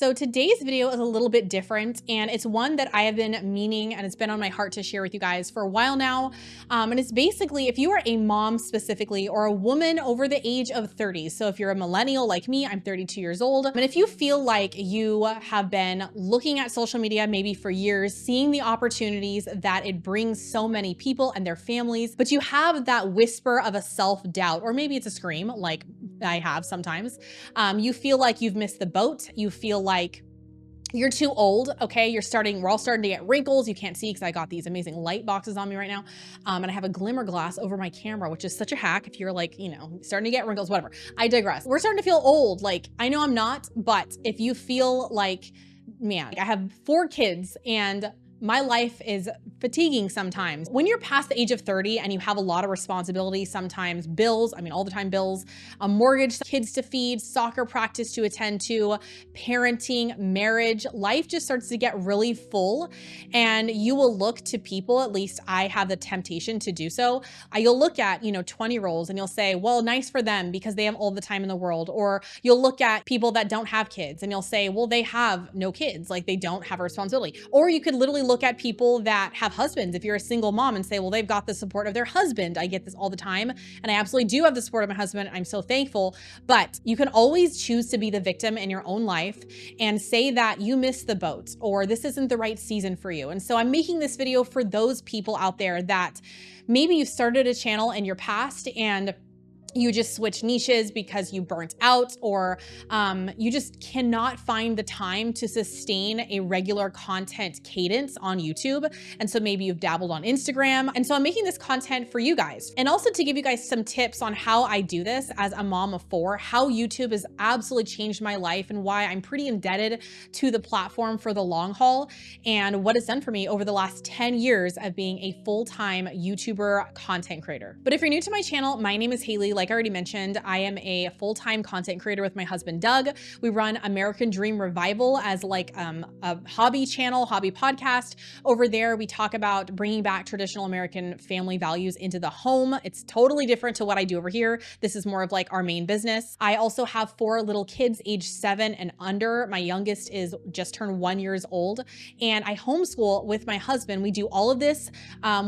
So today's video is a little bit different, and it's one that I have been meaning and it's been on my heart to share with you guys for a while now. And it's basically if you are a mom specifically or a woman over the age of 30. So if you're a millennial like me, I'm 32 years old. And if you feel like you have been looking at social media maybe for years, seeing the opportunities that it brings so many people and their families, but you have that whisper of a self-doubt, or maybe it's a scream like I have sometimes. You feel like you've missed the boat. You feel like you're too old, okay? We're all starting to get wrinkles. You can't see because I got these amazing light boxes on me right now. And I have a glimmer glass over my camera, which is such a hack if you're like, starting to get wrinkles, whatever. I digress. We're starting to feel old. Like, I know I'm not, but if you feel like, man, I have 4 kids and my life is fatiguing sometimes. When you're past the age of 30 and you have a lot of responsibility, sometimes bills, all the time bills, a mortgage, kids to feed, soccer practice to attend to, parenting, marriage, life just starts to get really full. And you will look to people, at least I have the temptation to do so. You'll look at, 20-year-olds and you'll say, well, nice for them because they have all the time in the world. Or you'll look at people that don't have kids and you'll say, well, they have no kids, like they don't have a responsibility. Or you could literally look at people that have husbands if you're a single mom and say, well, they've got the support of their husband. I get this all the time. And I absolutely do have the support of my husband. I'm so thankful. But you can always choose to be the victim in your own life and say that you missed the boat or this isn't the right season for you. And so I'm making this video for those people out there that maybe you started a channel in your past and you just switch niches because you burnt out, or you just cannot find the time to sustain a regular content cadence on YouTube. And so maybe you've dabbled on Instagram. And so I'm making this content for you guys. And also to give you guys some tips on how I do this as a mom of 4, how YouTube has absolutely changed my life and why I'm pretty indebted to the platform for the long haul and what it's done for me over the last 10 years of being a full-time YouTuber content creator. But if you're new to my channel, my name is Haley. Like I already mentioned, I am a full-time content creator with my husband, Doug. We run American Dream Revival as like a hobby channel, hobby podcast. Over there, we talk about bringing back traditional American family values into the home. It's totally different to what I do over here. This is more of like our main business. I also have 4 little kids age 7 and under. My youngest is just turned 1 year old. And I homeschool with my husband. We do all of this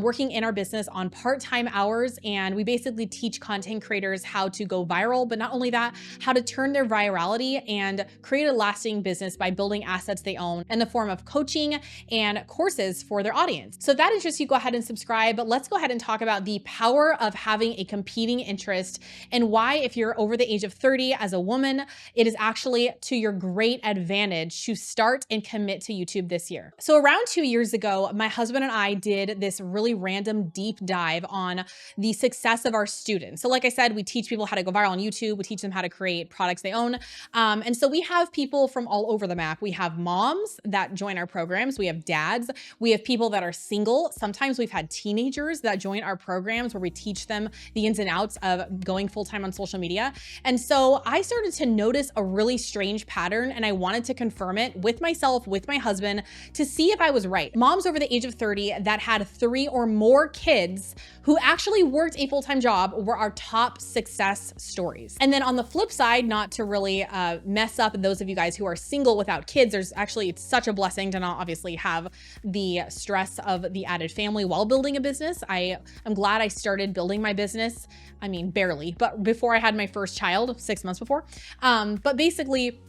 working in our business on part-time hours. And we basically teach content creators how to go viral, but not only that, how to turn their virality and create a lasting business by building assets they own in the form of coaching and courses for their audience. So if that interests you, go ahead and subscribe, but let's go ahead and talk about the power of having a competing interest and why, if you're over the age of 30 as a woman, it is actually to your great advantage to start and commit to YouTube this year. So around 2 years ago, my husband and I did this really random deep dive on the success of our students. So like I said, we teach people how to go viral on YouTube. We teach them how to create products they own. And so we have people from all over the map. We have moms that join our programs. We have dads. We have people that are single. Sometimes we've had teenagers that join our programs where we teach them the ins and outs of going full-time on social media. And so I started to notice a really strange pattern and I wanted to confirm it with myself, with my husband, to see if I was right. Moms over the age of 30 that had 3 or more kids who actually worked a full-time job were our top success stories. And then on the flip side, not to really mess up those of you guys who are single without kids, it's such a blessing to not obviously have the stress of the added family while building a business. I'm glad I started building my business. Barely, but before I had my first child, 6 months before. But basically,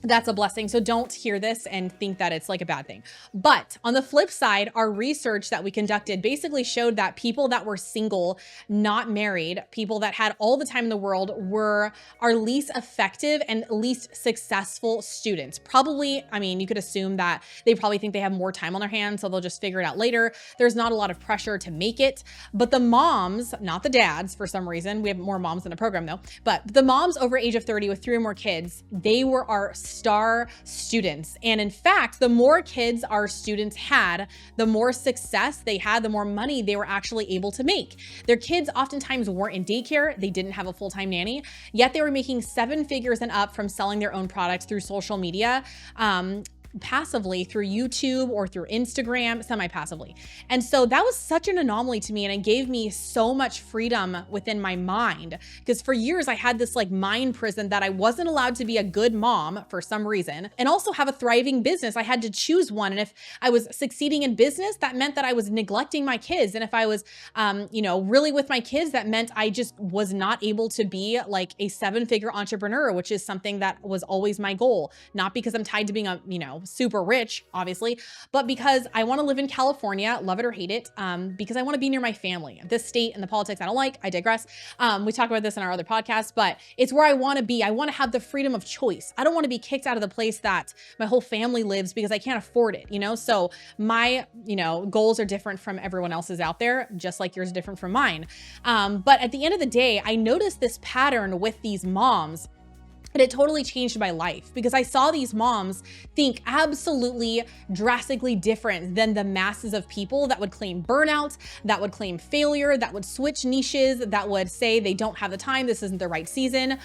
that's a blessing. So don't hear this and think that it's like a bad thing. But on the flip side, our research that we conducted basically showed that people that were single, not married, people that had all the time in the world were our least effective and least successful students. Probably, you could assume that they probably think they have more time on their hands, so they'll just figure it out later. There's not a lot of pressure to make it. But the moms, not the dads for some reason, we have more moms in the program though, but the moms over age of 30 with 3 or more kids, they were our star students. And in fact, the more kids our students had, the more success they had, the more money they were actually able to make. Their kids oftentimes weren't in daycare. They didn't have a full-time nanny, yet they were making 7 figures and up from selling their own products through social media. passively through YouTube or through Instagram, semi-passively. And so that was such an anomaly to me, and it gave me so much freedom within my mind, because for years I had this like mind prison that I wasn't allowed to be a good mom for some reason and also have a thriving business. I had to choose one. And if I was succeeding in business, that meant that I was neglecting my kids. And if I was, really with my kids, that meant I just was not able to be like a 7-figure entrepreneur, which is something that was always my goal. Not because I'm tied to being a, super rich, obviously, but because I want to live in California, love it or hate it, because I want to be near my family. This state and the politics I don't like, I digress. We talk about this in our other podcast, but it's where I want to be. I want to have the freedom of choice. I don't want to be kicked out of the place that my whole family lives because I can't afford it, So my, goals are different from everyone else's out there, just like yours is different from mine. But at the end of the day, I noticed this pattern with these moms. And it totally changed my life because I saw these moms think absolutely drastically different than the masses of people that would claim burnout, that would claim failure, that would switch niches, that would say they don't have the time, this isn't the right season,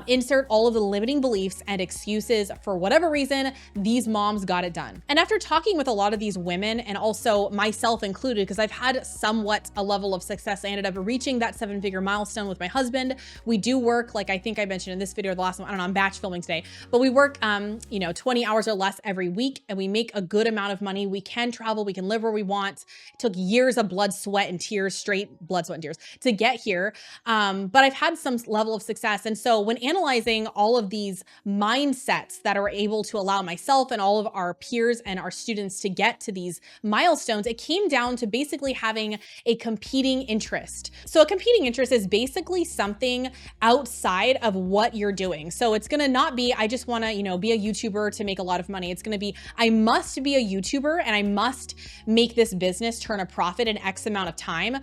insert all of the limiting beliefs and excuses. For whatever reason, these moms got it done. And after talking with a lot of these women, and also myself included, because I've had somewhat a level of success, I ended up reaching that 7-figure milestone with my husband. We do work, like I think I mentioned in this video, the last one, I don't know, I'm batch filming today, but we work, 20 hours or less every week, and we make a good amount of money. We can travel, we can live where we want. It took years of blood, sweat, and tears, straight blood, sweat, and tears to get here. But I've had some level of success. And so when analyzing all of these mindsets that are able to allow myself and all of our peers and our students to get to these milestones, it came down to basically having a competing interest. So a competing interest is basically something outside of what you're doing. So it's going to not be, I just want to, be a YouTuber to make a lot of money. It's going to be, I must be a YouTuber and I must make this business turn a profit in X amount of time.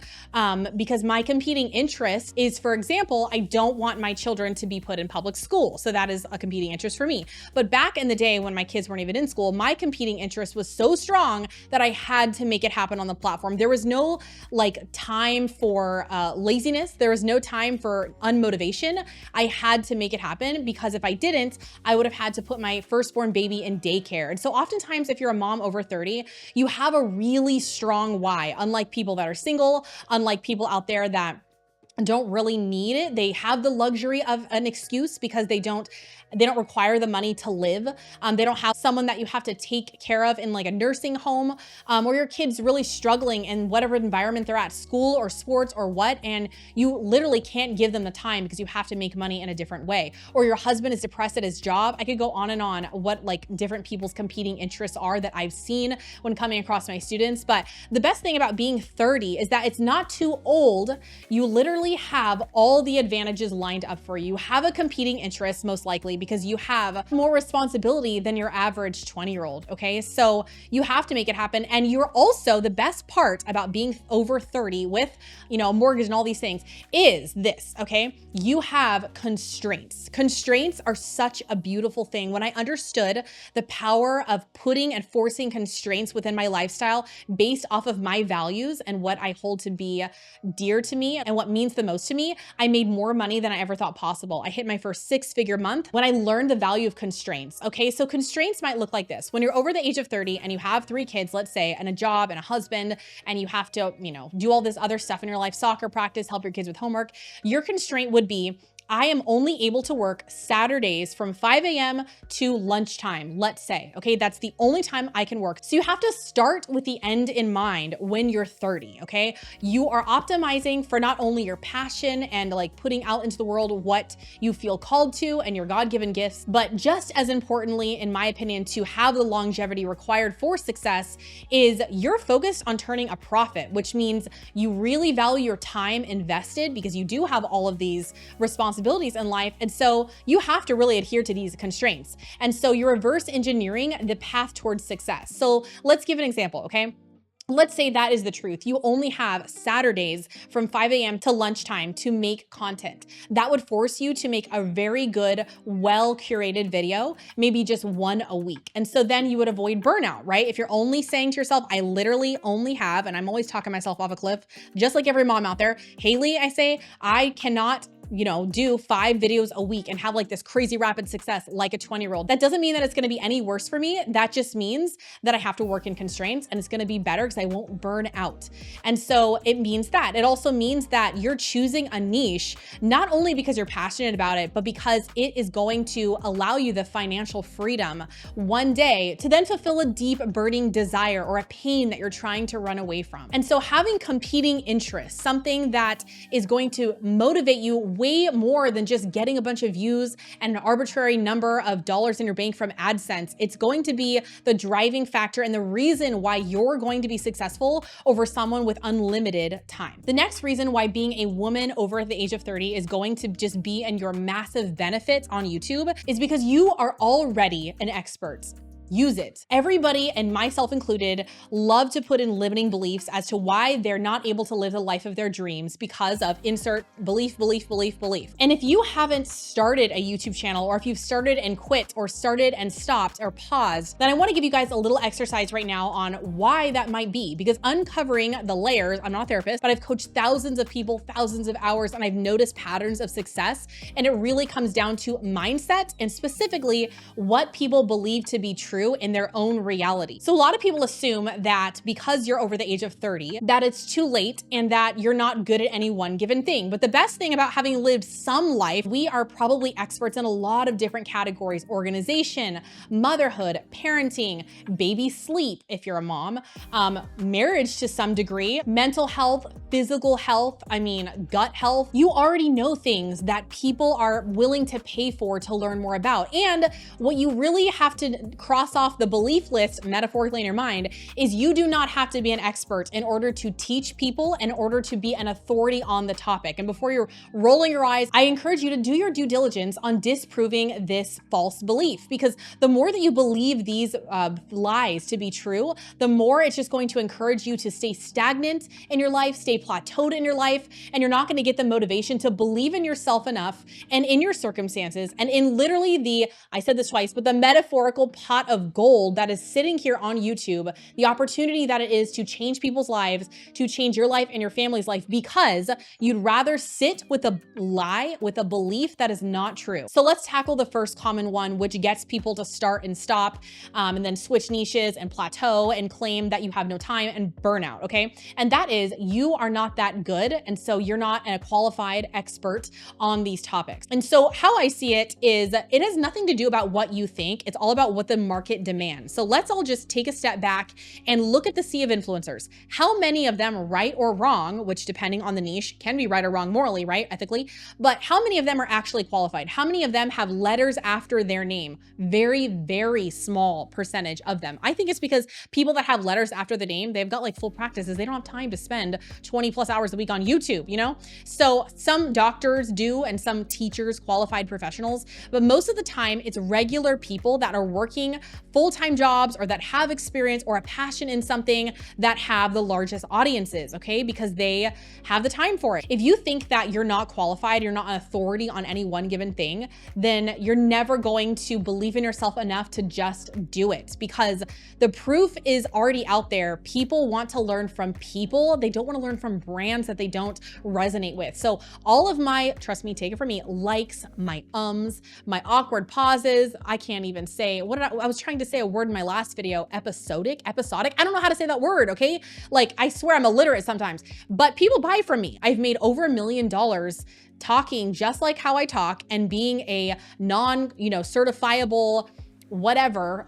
Because my competing interest is, for example, I don't want my children to be put in public school. So that is a competing interest for me. But back in the day when my kids weren't even in school, my competing interest was so strong that I had to make it happen on the platform. There was no time for laziness. There was no time for unmotivation. I had to make it happen, because if I didn't, I would have had to put my firstborn baby in daycare. And so oftentimes, if you're a mom over 30, you have a really strong why, unlike people that are single, unlike people out there that don't really need it. They have the luxury of an excuse because they don't require the money to live. They don't have someone that you have to take care of in like a nursing home, or your kid's really struggling in whatever environment they're at, school or sports or what, and you literally can't give them the time because you have to make money in a different way. Or your husband is depressed at his job. I could go on and on what like different people's competing interests are that I've seen when coming across my students. But the best thing about being 30 is that it's not too old. You literally have all the advantages lined up for you. You have a competing interest, most likely, because you have more responsibility than your average 20-year-old, okay? So you have to make it happen. And you're also, the best part about being over 30 with, a mortgage and all these things is this, okay? You have constraints. Constraints are such a beautiful thing. When I understood the power of putting and forcing constraints within my lifestyle based off of my values and what I hold to be dear to me and what means the most to me, I made more money than I ever thought possible. I hit my first 6-figure month when I learned the value of constraints. Okay, so constraints might look like this. When you're over the age of 30 and you have 3 kids, let's say, and a job and a husband, and you have to, do all this other stuff in your life, soccer practice, help your kids with homework, your constraint would be, I am only able to work Saturdays from 5 a.m. to lunchtime, let's say, okay? That's the only time I can work. So you have to start with the end in mind when you're 30, okay? You are optimizing for not only your passion and like putting out into the world what you feel called to and your God-given gifts, but just as importantly, in my opinion, to have the longevity required for success is you're focused on turning a profit, which means you really value your time invested because you do have all of these responsibilities in life. And so you have to really adhere to these constraints. And so you're reverse engineering the path towards success. So let's give an example, okay? Let's say that is the truth. You only have Saturdays from 5 a.m. to lunchtime to make content. That would force you to make a very good, well-curated video, maybe just one a week. And so then you would avoid burnout, right? If you're only saying to yourself, I literally only have, and I'm always talking myself off a cliff, just like every mom out there, Haley, I say, I cannot do 5 videos a week and have like this crazy rapid success like a 20-year-old. That doesn't mean that it's gonna be any worse for me. That just means that I have to work in constraints and it's gonna be better because I won't burn out. And so it means that. It also means that you're choosing a niche, not only because you're passionate about it, but because it is going to allow you the financial freedom one day to then fulfill a deep burning desire or a pain that you're trying to run away from. And so having competing interests, something that is going to motivate you way more than just getting a bunch of views and an arbitrary number of dollars in your bank from AdSense, it's going to be the driving factor and the reason why you're going to be successful over someone with unlimited time. The next reason why being a woman over the age of 30 is going to just be in your massive benefit on YouTube is because you are already an expert. Use it. Everybody, and myself included, love to put in limiting beliefs as to why they're not able to live the life of their dreams because of insert belief. And if you haven't started a YouTube channel, or if you've started and quit, or started and stopped or paused, then I want to give you guys a little exercise right now on why that might be. Because uncovering the layers, I'm not a therapist, but I've coached thousands of people, thousands of hours, and I've noticed patterns of success. And it really comes down to mindset and specifically what people believe to be true in their own reality. So a lot of people assume that because you're over the age of 30, that it's too late and that you're not good at any one given thing. But the best thing about having lived some life, we are probably experts in a lot of different categories: organization, motherhood, parenting, baby sleep, if you're a mom, marriage to some degree, mental health, physical health, gut health. You already know things that people are willing to pay for to learn more about. And what you really have to cross off the belief list metaphorically in your mind is you do not have to be an expert in order to teach people, in order to be an authority on the topic. And before you're rolling your eyes, I encourage you to do your due diligence on disproving this false belief, because the more that you believe these lies to be true, the more it's just going to encourage you to stay stagnant in your life, stay plateaued in your life, and you're not going to get the motivation to believe in yourself enough and in your circumstances and in literally I said this twice, but the metaphorical pot of gold that is sitting here on YouTube, the opportunity that it is to change people's lives, to change your life and your family's life, because you'd rather sit with a lie, with a belief that is not true. So let's tackle the first common one, which gets people to start and stop, and then switch niches and plateau and claim that you have no time and burnout, okay? And that is, you are not that good, and so you're not a qualified expert on these topics. And so how I see it is, it has nothing to do about what you think. It's all about what the market demands. So let's all just take a step back and look at the sea of influencers. How many of them, right or wrong, which depending on the niche can be right or wrong morally, right, ethically, but how many of them are actually qualified? How many of them have letters after their name? Very, very small percentage of them. I think it's because people that have letters after the name, they've got like full practices. They don't have time to spend 20 plus hours a week on YouTube, So some doctors do, and some teachers, qualified professionals, but most of the time it's regular people that are working full-time jobs or that have experience or a passion in something that have the largest audiences, okay? Because they have the time for it. If you think that you're not qualified, you're not an authority on any one given thing, then you're never going to believe in yourself enough to just do it, because the proof is already out there. People want to learn from people. They don't want to learn from brands that they don't resonate with. So all of my, trust me, take it from me, likes, my ums, my awkward pauses, I can't even say, I was trying to say a word in my last video, episodic. I don't know how to say that word, okay? Like, I swear I'm illiterate sometimes, but people buy from me. I've made over $1 million talking just like how I talk and being a certifiable, whatever,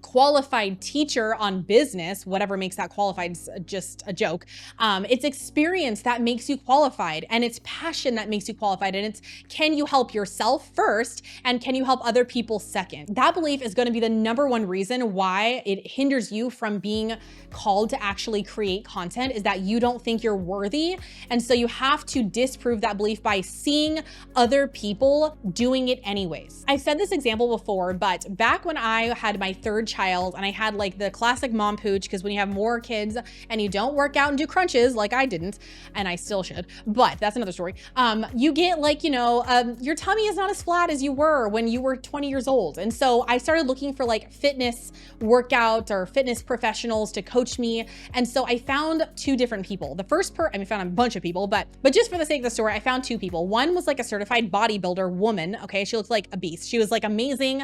qualified teacher on business, whatever makes that qualified, just a joke. It's experience that makes you qualified, and it's passion that makes you qualified, and it's, can you help yourself first and can you help other people second? That belief is going to be the #1 reason why it hinders you from being called to actually create content, is that you don't think you're worthy. And so you have to disprove that belief by seeing other people doing it anyways. I've said this example before, but back when I had my third child, child and I had like the classic mom pooch, because when you have more kids and you don't work out and do crunches like I didn't, and I still should, but that's another story. You get like, you know, your tummy is not as flat as you were when you were 20 years old. And so I started looking for like fitness workout or fitness professionals to coach me. And so I found two different people. The first I found a bunch of people, but just for the sake of the story, I found two people. One was like a certified bodybuilder woman. Okay. She looked like a beast. She was like amazing.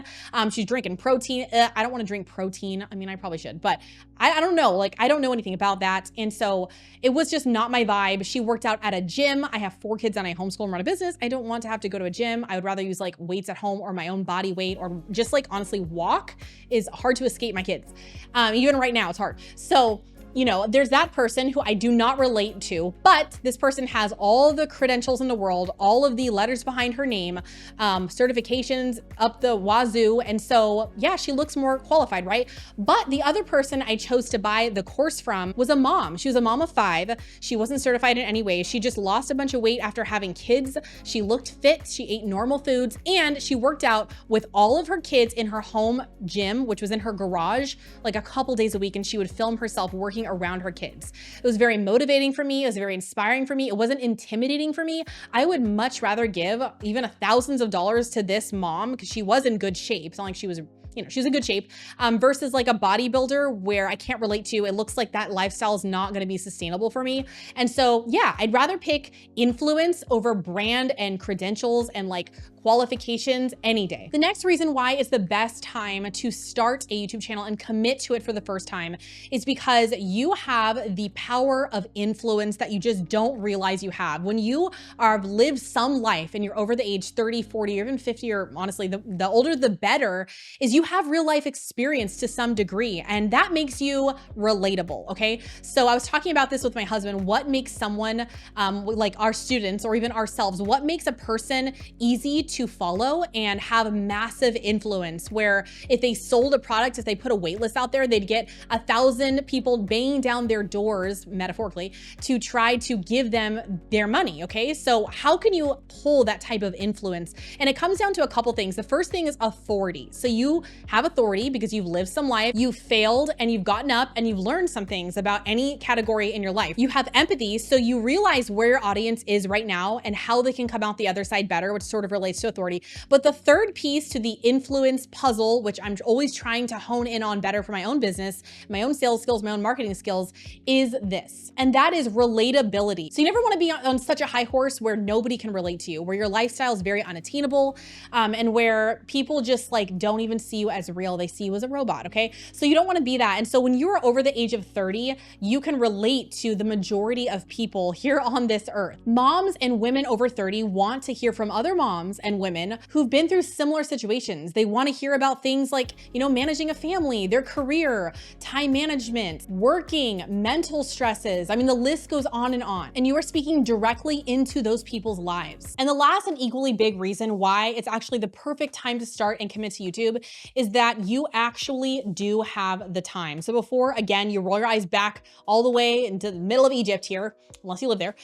She's drinking protein. I don't want to drink protein. I mean, I probably should, but I don't know. Like, I don't know anything about that. And so it was just not my vibe. She worked out at a gym. I have 4 kids and I homeschool and run a business. I don't want to have to go to a gym. I would rather use like weights at home or my own body weight, or just like honestly walk is hard to escape my kids. Even right now it's hard. So, you know, there's that person who I do not relate to, but this person has all the credentials in the world, all of the letters behind her name, certifications up the wazoo. And so, yeah, she looks more qualified, right? But the other person I chose to buy the course from was a mom. She was a mom of 5. She wasn't certified in any way. She just lost a bunch of weight after having kids. She looked fit. She ate normal foods, and she worked out with all of her kids in her home gym, which was in her garage, like a couple days a week. And she would film herself working around her kids. It was very motivating for me. It was very inspiring for me. It wasn't intimidating for me. I would much rather give even thousands of dollars to this mom, because she was in good shape. It's not like she was, you know, she was in good shape, versus like a bodybuilder where I can't relate to. It looks like that lifestyle is not going to be sustainable for me. And so, yeah, I'd rather pick influence over brand and credentials and like qualifications any day. The next reason why it's the best time to start a YouTube channel and commit to it for the first time is because you have the power of influence that you just don't realize you have. When you are lived some life and you're over the age 30, 40, or even 50, or honestly, the older the better, is you have real life experience to some degree, and that makes you relatable, okay? So I was talking about this with my husband. What makes someone like our students or even ourselves, what makes a person easy to follow and have massive influence, where if they sold a product, if they put a wait list out there, they'd get 1,000 people banging down their doors, metaphorically, to try to give them their money, okay? So how can you pull that type of influence? And it comes down to a couple things. The first thing is authority. So you have authority because you've lived some life, you've failed, and you've gotten up and you've learned some things about any category in your life. You have empathy, so you realize where your audience is right now and how they can come out the other side better, which sort of relates to authority. But the third piece to the influence puzzle, which I'm always trying to hone in on better for my own business, my own sales skills, my own marketing skills, is this. And that is relatability. So you never want to be on such a high horse where nobody can relate to you, where your lifestyle is very unattainable, and where people just like don't even see you as real. They see you as a robot, okay? So you don't want to be that. And so when you are over the age of 30, you can relate to the majority of people here on this earth. Moms and women over 30 want to hear from other moms and women who've been through similar situations. They want to hear about things like, you know, managing a family, their career, time management, working, mental stresses. I mean, the list goes on. And you are speaking directly into those people's lives. And the last and equally big reason why it's actually the perfect time to start and commit to YouTube is that you actually do have the time. So before, again, you roll your eyes back all the way into the middle of Egypt here, unless you live there,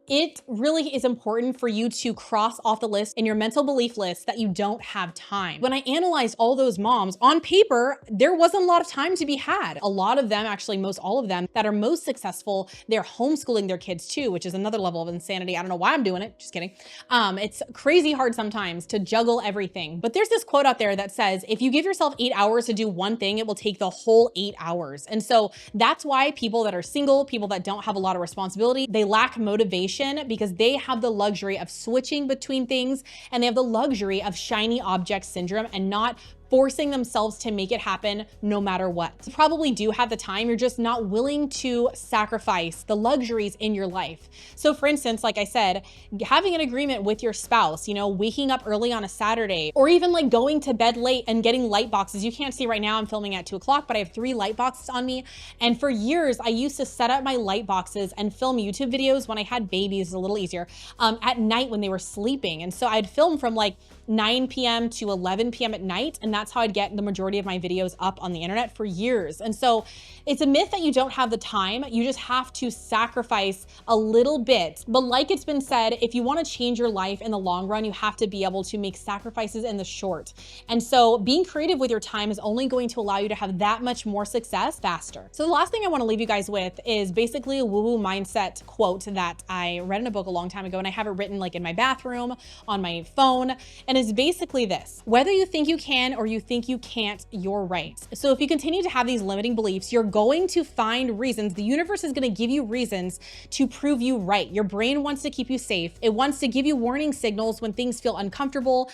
it really is important for you to cross off the list in your mental belief list that you don't have time. When I analyzed all those moms, on paper, there wasn't a lot of time to be had. A lot of them, actually most all of them that are most successful, they're homeschooling their kids too, which is another level of insanity. I don't know why I'm doing it, just kidding. It's crazy hard sometimes to juggle everything. But there's this quote out there that says, if you give yourself 8 hours to do one thing, it will take the whole 8 hours. And so that's why people that are single, people that don't have a lot of responsibility, they lack motivation because they have the luxury of switching between things, and they have the luxury of shiny object syndrome and not forcing themselves to make it happen no matter what. You probably do have the time, you're just not willing to sacrifice the luxuries in your life. So for instance, like I said, having an agreement with your spouse, you know, waking up early on a Saturday, or even like going to bed late and getting light boxes. You can't see right now, I'm filming at 2 o'clock, but I have 3 light boxes on me. And for years, I used to set up my light boxes and film YouTube videos when I had babies, a little easier, at night when they were sleeping. And so I'd film from like 9 p.m. to 11 p.m. at night. And that's how I'd get the majority of my videos up on the internet for years. And so it's a myth that you don't have the time. You just have to sacrifice a little bit. But like it's been said, if you want to change your life in the long run, you have to be able to make sacrifices in the short. And so being creative with your time is only going to allow you to have that much more success faster. So the last thing I want to leave you guys with is basically a woo-woo mindset quote that I read in a book a long time ago, and I have it written like in my bathroom, on my phone, and it's basically this: whether you think you can or you think you can't, you're right. So if you continue to have these limiting beliefs, you're going to find reasons. The universe is going to give you reasons to prove you right. Your brain wants to keep you safe. It wants to give you warning signals when things feel uncomfortable,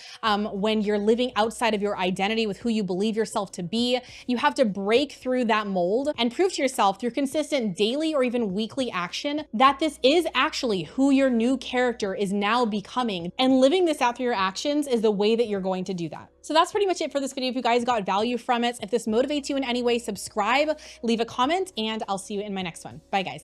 when you're living outside of your identity with who you believe yourself to be. You have to break through that mold and prove to yourself through consistent daily or even weekly action that this is actually who your new character is now becoming. And living this out through your actions is the way that you're going to do that. So that's pretty much it for this video. If you guys got value from it, if this motivates you in any way, subscribe, leave a comment, and I'll see you in my next one. Bye guys.